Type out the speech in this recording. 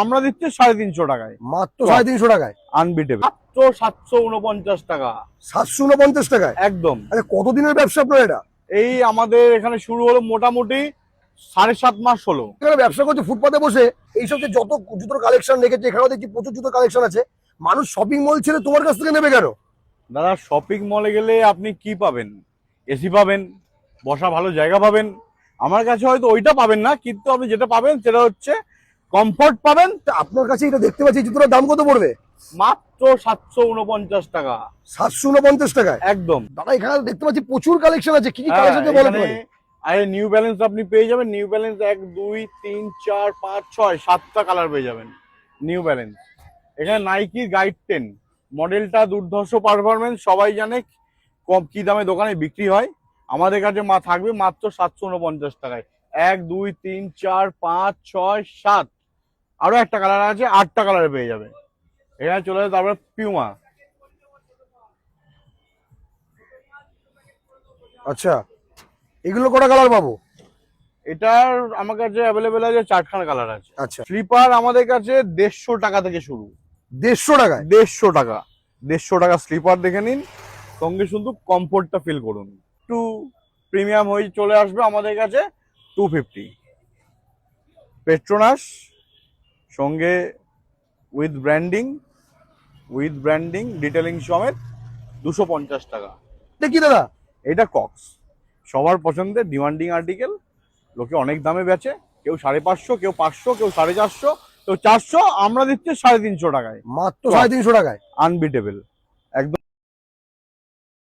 আমরা দিচ্ছি 350 টাকায়, মাত্র 350 টাকায় আনবিটেবল। মাত্র 749 টাকা, 749 টাকায় একদম। আচ্ছা, কতদিনের ব্যবসা আপনার এটা? এই আমাদের এখানে শুরু হলো মোটামুটি 7.5 মাস হলো। এখানে ব্যবসা করছে ফুটপাতে বসে, এইসব যে যত জুতোর কালেকশন রেখেছে, এখানেও দেখছি প্রচুর জুতোর কালেকশন আছে। মানুষ শপিং মল ছেড়ে তোমার কাছ থেকে নেবে কেন? দাদা, শপিং মলে গেলে আপনি কি পাবেন? এসি পাবেন, বসা ভালো জায়গা পাবেন। আমার কাছে হয়তো ওইটা পাবেন না, কিন্তু আপনি যেটা পাবেন সেটা হচ্ছে কমফোর্ট পাবেন। তা আপনার কাছে এটা দেখতে পাচ্ছি, জুতোটার দাম কত পড়বে? মাত্র 749 টাকা, 749 টাকায় একদম। দাদা এখানে দেখতে পাচ্ছি প্রচুর কালেকশন আছে। কি কি কালেকশন আছে বলতে পারি? আরে নিউ ব্যালেন্স আপনি পেয়ে যাবেন। নিউ ব্যালেন্স 1 2 3 4 5 6 7টা কালার পেয়ে যাবেন নিউ ব্যালেন্স। এখানে নাইকি গাইড 10 মডেলটা দুর্ধর্ষ পারফরমেন্স, সবাই জানে কম কি দামে দোকানে বিক্রি হয়। আমাদের কাছে থাকবে মাত্র 749 টাকায়। 1 2 3 4 5 6 7 আরো একটা কালার আছে, 8টা কালারে পেয়ে যাবে। এখানে চলে যাবে তারপরে পিউমা। আচ্ছা, এগুলো কটা কালার পাবো? এটার আমার কাছে অ্যাভেলেবেল আছে 4খানা কালার আছে। আচ্ছা, স্লিপার আমাদের কাছে 150 টাকা থেকে শুরু। 150 টাকায়? 150 টাকা, 150 টাকা স্লিপার দেখে নিন, সঙ্গে শুধু কমফোর্টটা ফিল করুন। একটু প্রিমিয়াম হয়ে চলে আসবে আমাদের কাছে 250 পেট্রোনাস, সঙ্গে উইথ ব্র্যান্ডিং ডিটেলিং সমেত 250 টাকা। দেখি দাদা, এটা কক্স, সবার পছন্দের ডিমান্ডিং আর্টিকেল। লোকে অনেক দামে বেচে, কেউ 550, কেউ 500, কেউ 450, কেউ 400। আমরা দিচ্ছি 350 টাকায়, মাত্র 350 টাকায় আনবিটেবল।